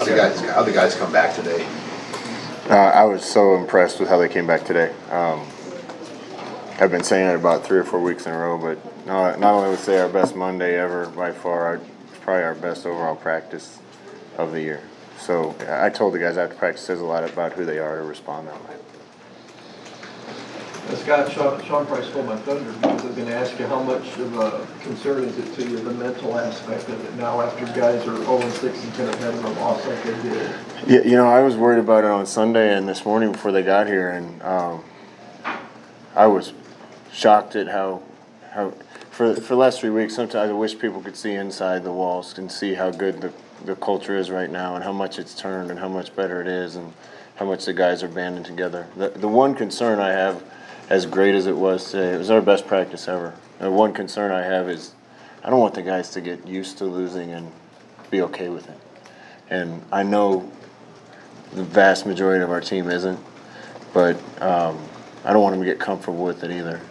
How'd the guys come back today? I was so impressed with how they came back today. I've been saying it about 3 or 4 weeks in a row, but not only would say our best Monday ever by far, it's probably our best overall practice of the year. So I told the guys after practice says a lot about who they are to respond that way. Scott, Sean Price stole my thunder because I was going to ask you how much of a concern is it to you, the mental aspect of it now after guys are 0-6 and kind of having a loss like they did? Yeah, you know, I was worried about it on Sunday and this morning before they got here, and I was shocked at how for the last 3 weeks, sometimes I wish people could see inside the walls and see how good the culture is right now and how much it's turned and how much better it is and how much the guys are banding together. The one concern I have, as great as it was today, it was our best practice ever. The one concern I have is I don't want the guys to get used to losing and be okay with it. And I know the vast majority of our team isn't, but I don't want them to get comfortable with it either.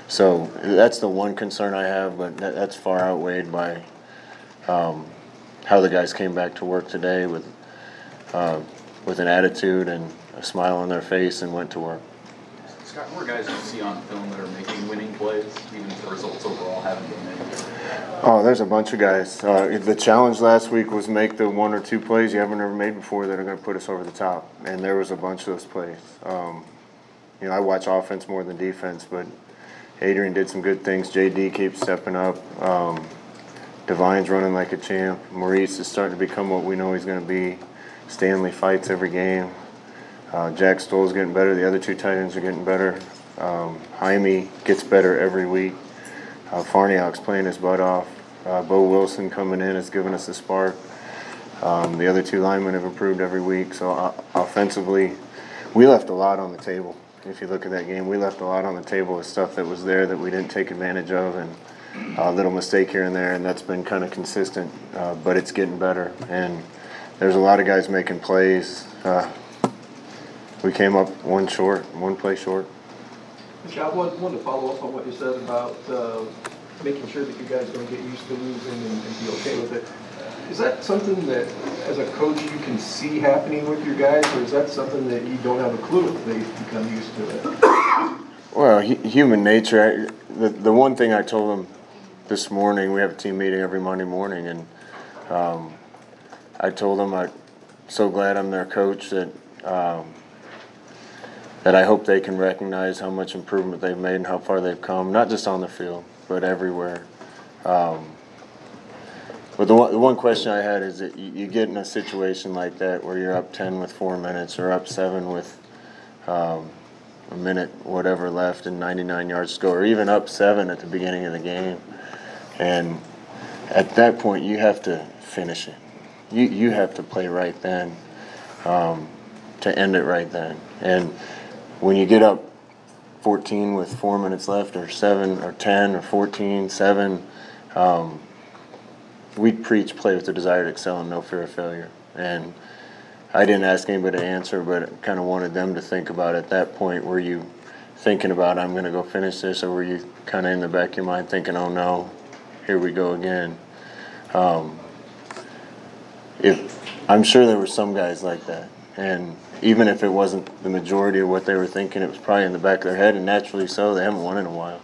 So that's the one concern I have, but that's far outweighed by how the guys came back to work today with an attitude and a smile on their face and went to work. Scott, more guys you see on film that are making winning plays, even if the results overall haven't been made? Oh, there's a bunch of guys. The challenge last week was make the 1 or 2 plays you haven't ever made before that are going to put us over the top, and there was a bunch of those plays. You know, I watch offense more than defense, but Adrian did some good things. JD keeps stepping up. Divine's running like a champ. Maurice is starting to become what we know he's going to be. Stanley fights every game. Jack Stoll's getting better. The other 2 tight ends are getting better. Jaime gets better every week. Farniok's playing his butt off. Bo Wilson coming in has given us a spark. The other 2 linemen have improved every week. So offensively, we left a lot on the table. If you look at that game, we left a lot on the table with stuff that was there that we didn't take advantage of, and a little mistake here and there, and that's been kind of consistent. But it's getting better, and there's a lot of guys making plays. We came up one play short. I wanted to follow up on what you said about making sure that you guys don't get used to losing and be okay with it. Is that something that, as a coach, you can see happening with your guys, or is that something that you don't have a clue if they become used to it? Well, human nature. The one thing I told them this morning, we have a team meeting every Monday morning, and I told them I'm so glad I'm their coach that I hope they can recognize how much improvement they've made and how far they've come, not just on the field, but everywhere. But the one question I had is that you get in a situation like that where you're up 10 with 4 minutes or up 7 with a minute whatever left and 99 yards to go, or even up 7 at the beginning of the game. And at that point, you have to finish it. You have to play right then to end it right then. And when you get up 14 with 4 minutes left, or 7 or 10 or 14, 7, we preach play with the desire to excel and no fear of failure. And I didn't ask anybody to answer, but kind of wanted them to think about at that point, were you thinking about, I'm going to go finish this, or were you kind of in the back of your mind thinking, oh no, here we go again? I'm sure there were some guys like that. And even if it wasn't the majority of what they were thinking, it was probably in the back of their head, and naturally so. They haven't won in a while.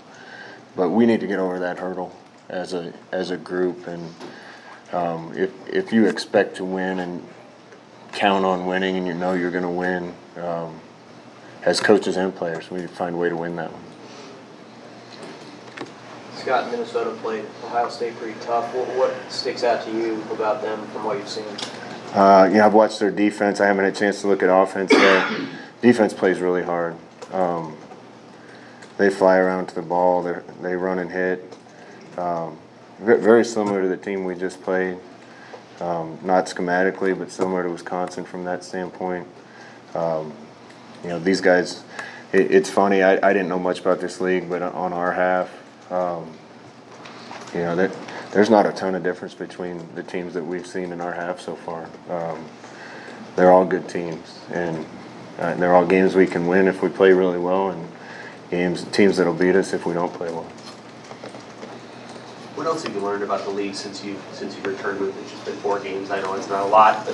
But we need to get over that hurdle as a group. And if you expect to win and count on winning and you know you're going to win, as coaches and players, we need to find a way to win that one. Scott, Minnesota played Ohio State pretty tough. What sticks out to you about them from what you've seen? I've watched their defense. I haven't had a chance to look at offense yet. Defense plays really hard. They fly around to the ball. They run and hit. Very similar to the team we just played. Not schematically, but similar to Wisconsin from that standpoint. These guys, it's funny, I didn't know much about this league, but on our half, there's not a ton of difference between the teams that we've seen in our half so far. They're all good teams, and they're all games we can win if we play really well, and teams that'll beat us if we don't play well. What else have you learned about the league since you've returned with it? It's just been 4 games. I know it's not a lot, but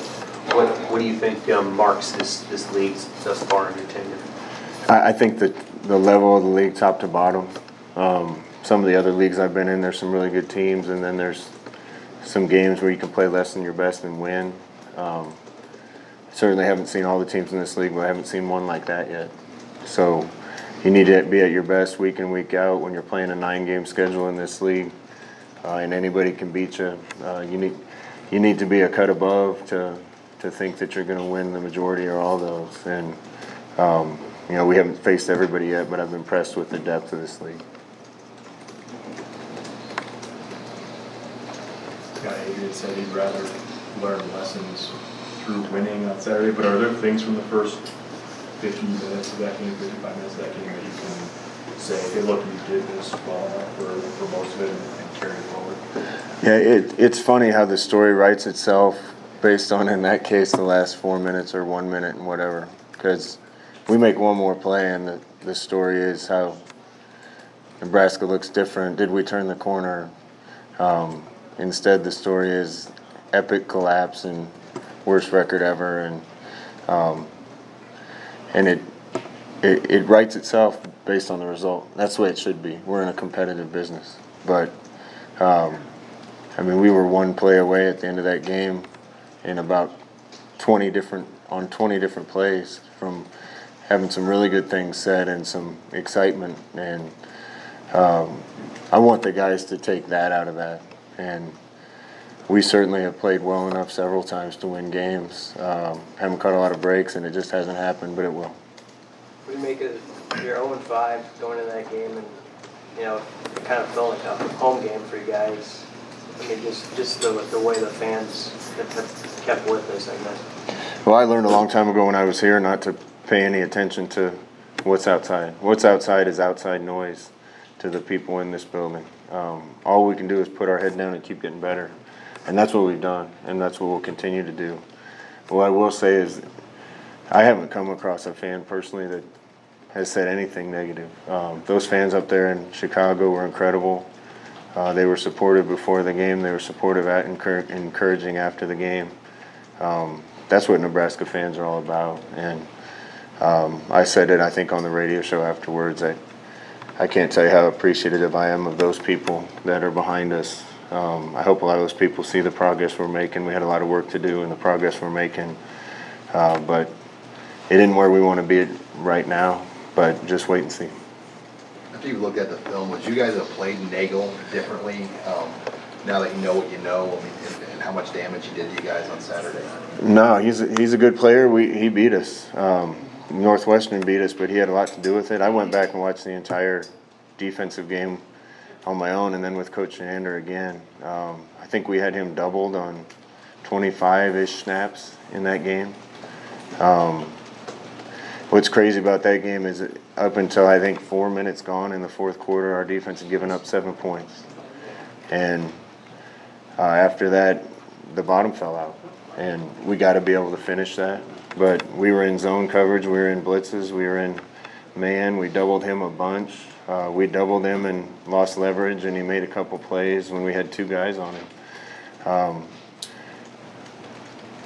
what do you think marks this league thus far in your tenure? I think that the level of the league, top to bottom. Some of the other leagues I've been in, there's some really good teams, and then there's some games where you can play less than your best and win. Certainly haven't seen all the teams in this league, but I haven't seen one like that yet. So you need to be at your best week in, week out when you're playing a 9-game schedule in this league, and anybody can beat you. You need to be a cut above to think that you're going to win the majority or all those. And we haven't faced everybody yet, but I've been impressed with the depth of this league. Adrian said he'd rather learn lessons through winning on Saturday, but are there things from the first 50 minutes of that game, 55 minutes of that game that you can say, hey, look, you did this well enough for most of it and carry it forward? Yeah, it's funny how the story writes itself based on, in that case, the last 4 minutes or 1 minute and whatever. Because we make one more play and the story is how Nebraska looks different. Did we turn the corner? Instead, the story is epic collapse and worst record ever, and it writes itself based on the result. That's the way it should be. We're in a competitive business, but we were one play away at the end of that game, in about 20 different plays from having some really good things said and some excitement, and I want the guys to take that out of that. And we certainly have played well enough several times to win games. Haven't caught a lot of breaks, and it just hasn't happened, but it will. We make it your 0-5 going into that game, and it kind of felt like a home game for you guys. Just the way the fans have kept with us, I guess. Well, I learned a long time ago when I was here not to pay any attention to what's outside. What's outside is outside noise to the people in this building. All we can do is put our head down and keep getting better. And that's what we've done, and that's what we'll continue to do. What I will say is I haven't come across a fan personally that has said anything negative. Those fans up there in Chicago were incredible. They were supportive before the game. They were supportive at encouraging after the game. That's what Nebraska fans are all about. And I said it, I think, on the radio show afterwards. I can't tell you how appreciative I am of those people that are behind us. I hope a lot of those people see the progress we're making. We had a lot of work to do in the progress we're making, but it isn't where we want to be right now, but just wait and see. After you looked at the film, would you guys have played Nagel differently now that you know what you know, and how much damage he did to you guys on Saturday? No, he's a good player. He beat us. Northwestern beat us, but he had a lot to do with it. I went back and watched the entire defensive game on my own, and then with Coach Shenander again. I think we had him doubled on 25-ish snaps in that game. What's crazy about that game is that up until I think 4 minutes gone in the fourth quarter, our defense had given up 7 points. And after that, the bottom fell out. And we got to be able to finish that. But we were in zone coverage, we were in blitzes, we were in man. We doubled him a bunch. We doubled him and lost leverage, and he made a couple plays when we had 2 guys on him.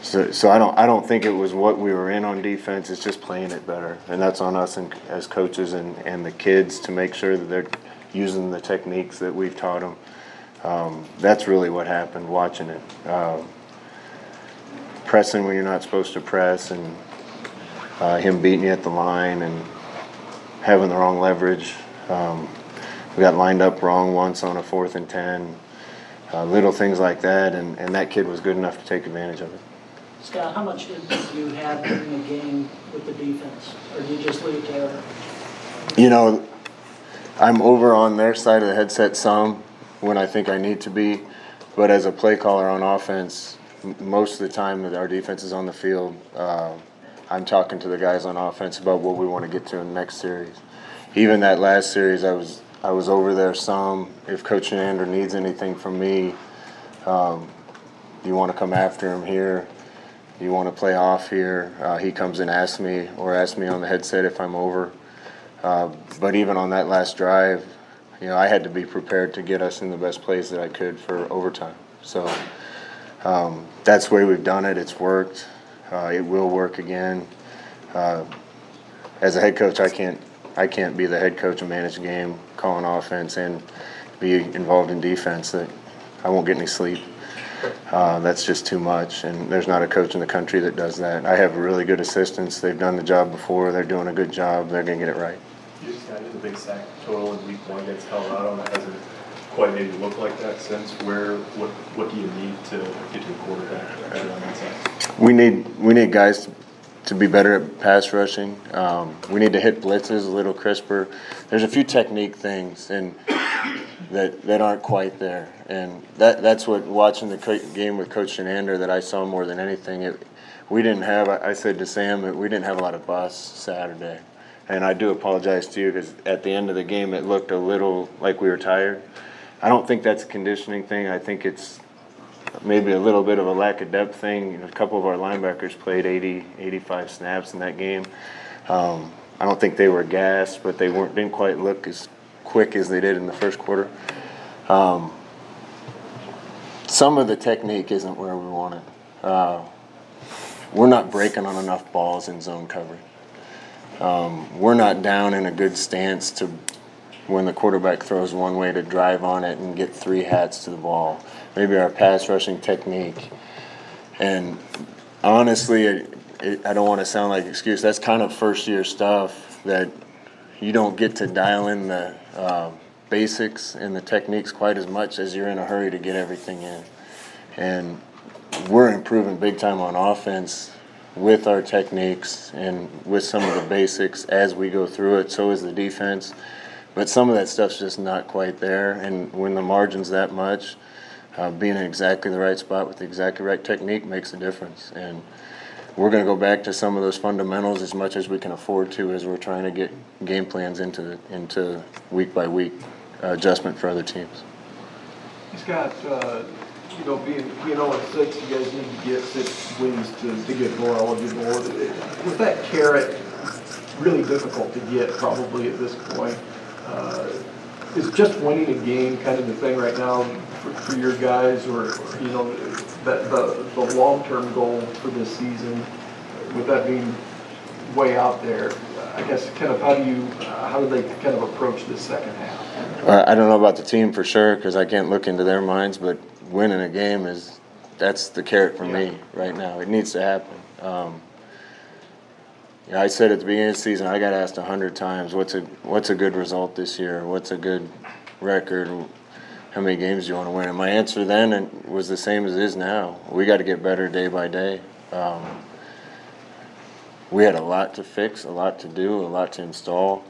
So I don't think it was what we were in on defense. It's just playing it better, and that's on us as coaches and the kids to make sure that they're using the techniques that we've taught them. That's really what happened. Watching it, pressing when you're not supposed to press, and him beating you at the line and having the wrong leverage. We got lined up wrong once on a 4th and 10. Little things like that, and that kid was good enough to take advantage of it. Scott, how much input do you have during the game with the defense, or do you just leave it there? I'm over on their side of the headset some when I think I need to be, but as a play caller on offense, most of the time that our defense is on the field, I'm talking to the guys on offense about what we want to get to in the next series. Even that last series, I was over there some. If Coach Shenander needs anything from me, you want to come after him here, you want to play off here, he comes and asks me, or asks me on the headset if I'm over. But even on that last drive, I had to be prepared to get us in the best place that I could for overtime. So that's the way we've done it. It's worked. It will work again. As a head coach, I can't be the head coach and manage the game, calling offense, and be involved in defense. That I won't get any sleep. That's just too much, and there's not a coach in the country that does that. I have really good assistants. They've done the job before. They're doing a good job. They're going to get it right. You just got the big sack total in week 1 against Colorado, and it hasn't quite maybe looked like that since. What do you need to get to a quarterback better on that side? We need guys to be better at pass rushing. We need to hit blitzes a little crisper. There's a few technique things and that aren't quite there, and that's what watching the game with Coach Shenander that I saw more than anything. We didn't have. I said to Sam that we didn't have a lot of busts Saturday, and I do apologize to you because at the end of the game it looked a little like we were tired. I don't think that's a conditioning thing. I think it's maybe a little bit of a lack of depth thing. A couple of our linebackers played 85 snaps in that game. I don't think they were gassed, but they didn't quite look as quick as they did in the first quarter. Some of the technique isn't where we want it. We're not breaking on enough balls in zone coverage. We're not down in a good stance to when the quarterback throws one way to drive on it and get 3 hats to the ball. Maybe our pass rushing technique. And honestly, I don't want to sound like an excuse. That's kind of first year stuff that you don't get to dial in the basics and the techniques quite as much as you're in a hurry to get everything in. And we're improving big time on offense with our techniques and with some of the basics as we go through it. So is the defense. But some of that stuff's just not quite there. And when the margin's that much, being in exactly the right spot with the exactly right technique makes a difference. And we're going to go back to some of those fundamentals as much as we can afford to as we're trying to get game plans into week by week adjustment for other teams. Scott, being 0-6, you guys need to get 6 wins to get more eligible. With that carrot, really difficult to get probably at this point. Is just winning a game kind of the thing right now for your guys, or that the long-term goal for this season, with that being way out there? I guess kind of how do they kind of approach this second half? I don't know about the team for sure because I can't look into their minds, but winning a game that's the carrot for me right now. It needs to happen. I said at the beginning of the season, I got asked 100 times, what's a good result this year? What's a good record? How many games do you want to win? And my answer then was the same as it is now. We got to get better day by day. We had a lot to fix, a lot to do, a lot to install.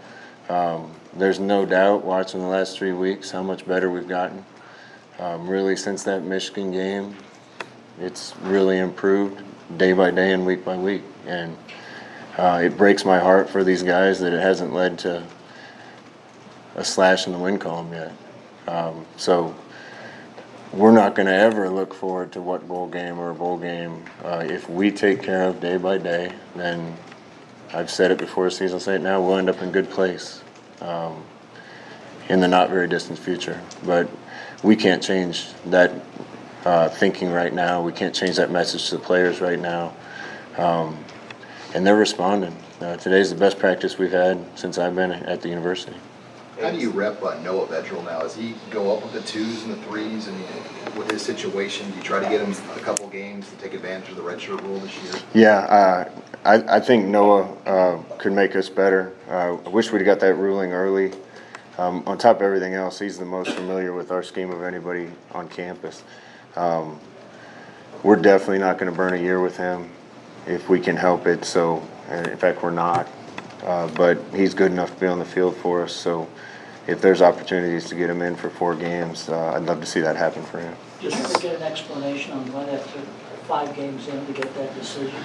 There's no doubt, watching the last 3 weeks, how much better we've gotten. Really, since that Michigan game, it's really improved day by day and week by week. And it breaks my heart for these guys that it hasn't led to a slash in the win column yet. So we're not going to ever look forward to what bowl game or a bowl game. If we take care of day by day, then I've said it before the season, I'll say it now, we'll end up in good place in the not very distant future. But we can't change that thinking right now. We can't change that message to the players right now. And they're responding. Today's the best practice we've had since I've been at the university. How do you rep Noah Vedral now? Does he go up with the 2s and the 3s? And with his situation, do you try to get him a couple games to take advantage of the redshirt rule this year? Yeah, I think Noah could make us better. I wish we'd got that ruling early. On top of everything else, he's the most familiar with our scheme of anybody on campus. We're definitely not going to burn a year with him if we can help it. So, in fact, we're not. But he's good enough to be on the field for us. So if there's opportunities to get him in for 4 games, I'd love to see that happen for him. Just to get an explanation on why that took 5 games in to get that decision.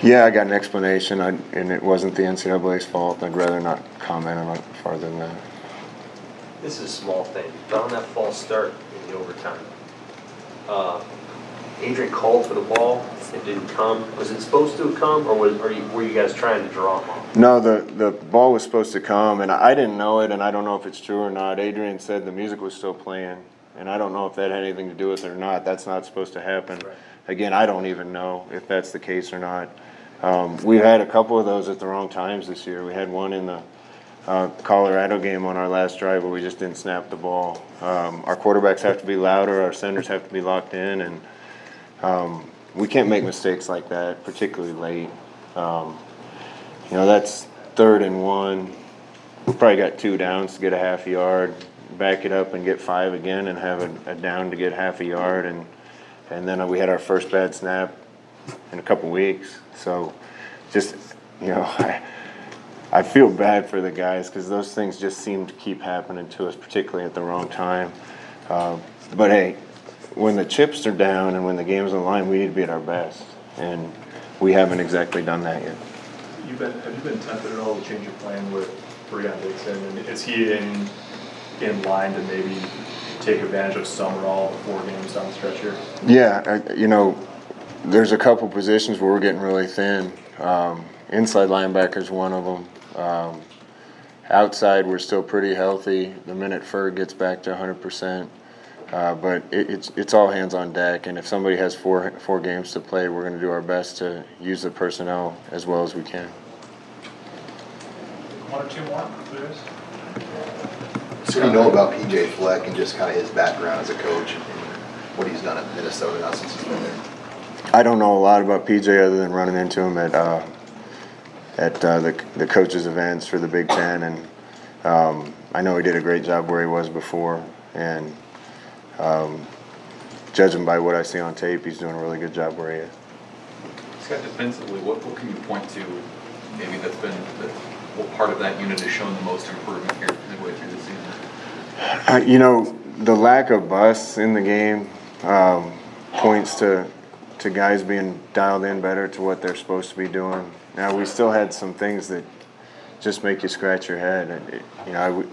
Yeah, I got an explanation, and it wasn't the NCAA's fault. I'd rather not comment on it farther than that. This is a small thing, but on that false start in the overtime, Adrian called for the ball, It didn't come? Was it supposed to come, or were you guys trying to draw them off? No, the ball was supposed to come, and I didn't know it, and I don't know if it's true or not. Adrian said the music was still playing, and I don't know if that had anything to do with it or not. That's not supposed to happen. Right. Again, I don't even know if that's the case or not. We've had a couple of those at the wrong times this year. We had one in the Colorado game on our last drive where we just didn't snap the ball. Our quarterbacks have to be louder, our centers have to be locked in, and we can't make mistakes like that, particularly late. You know, that's 3rd and 1. We probably got 2 downs to get a half a yard, back it up and get 5 again and have a down to get half a yard, and then we had our first bad snap in a couple weeks. So just, you know, I feel bad for the guys because those things just seem to keep happening to us, particularly at the wrong time. But hey, when the chips are down and when the game's on the line, we need to be at our best, and we haven't exactly done that yet. Have you been tempted at all to change your plan with Breon Dixon? And is he in line to maybe take advantage of some or all the 4 games down the stretch here? Yeah, you know, there's a couple positions where we're getting really thin. Inside linebacker's one of them. Outside, we're still pretty healthy. The minute Ferg gets back to 100%. But it's all hands on deck, and if somebody has four games to play, we're going to do our best to use the personnel as well as we can. 1 or 2 more, please. So what do you know about PJ Fleck and just kind of his background as a coach and what he's done at Minnesota now since he's been there? I don't know a lot about PJ other than running into him at the coaches' events for the Big Ten, and I know he did a great job where he was before, and judging by what I see on tape, he's doing a really good job where he is. Scott, defensively, what can you point to maybe that's been what part of that unit has shown the most improvement here midway through the season? You know, the lack of busts in the game points to guys being dialed in better to what they're supposed to be doing. Now, we still had some things that just make you scratch your head. You know,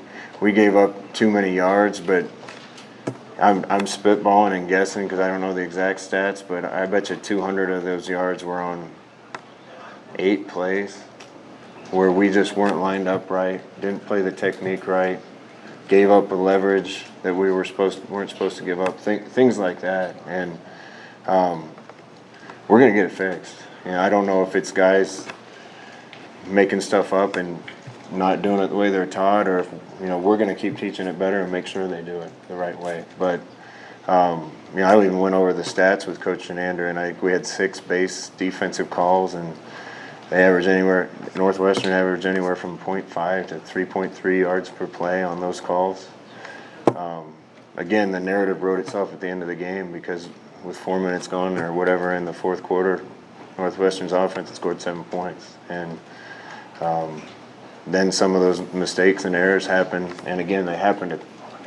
we gave up too many yards, but I'm spitballing and guessing because I don't know the exact stats, but I bet you 200 of those yards were on 8 plays where we just weren't lined up right, didn't play the technique right, gave up a leverage that we weren't supposed to give up, things like that. And we're going to get it fixed. You know, I don't know if it's guys making stuff up and not doing it the way they're taught, or if, you know, we're going to keep teaching it better and make sure they do it the right way. But you know, I even went over the stats with Coach Shenander, and I think we had 6 base defensive calls, and they average anywhere. Northwestern averaged anywhere from 0.5 to 3.3 yards per play on those calls. Again, the narrative wrote itself at the end of the game because with 4 minutes gone or whatever in the fourth quarter, Northwestern's offense had scored 7 points, and then some of those mistakes and errors happen, and again, they happened at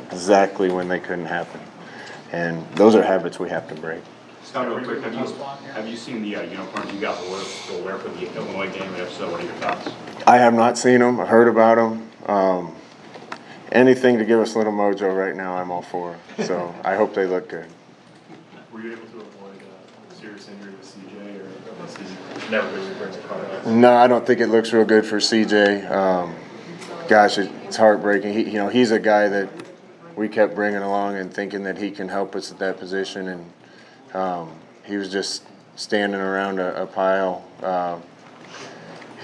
exactly when they couldn't happen. And those are habits we have to break. Scott, real quick, have you seen the uniforms you got to wear for the Illinois game, and if so, what are your thoughts? I have not seen them. I heard about them. Anything to give us a little mojo right now, I'm all for. So I hope they look good. Were you able to avoid a serious injury with CJ, or unless he never really brings a car out? No, I don't think it looks real good for CJ. Gosh, it's heartbreaking. He's a guy that we kept bringing along and thinking that he can help us at that position, and he was just standing around a pile,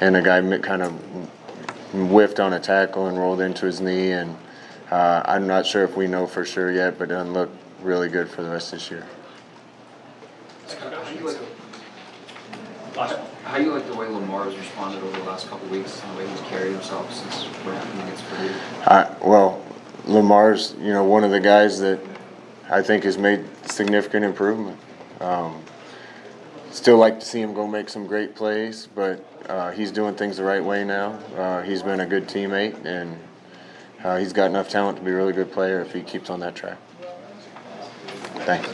and a guy kind of whiffed on a tackle and rolled into his knee, and I'm not sure if we know for sure yet, but it doesn't look really good for the rest of this year. How do you like the way Lamar has responded over the last couple of weeks, and the way he's carried himself since what happened against Purdue? Well, Lamar's, one of the guys that I think has made significant improvement. Still like to see him go make some great plays, but he's doing things the right way now. He's been a good teammate, and he's got enough talent to be a really good player if he keeps on that track. Thanks.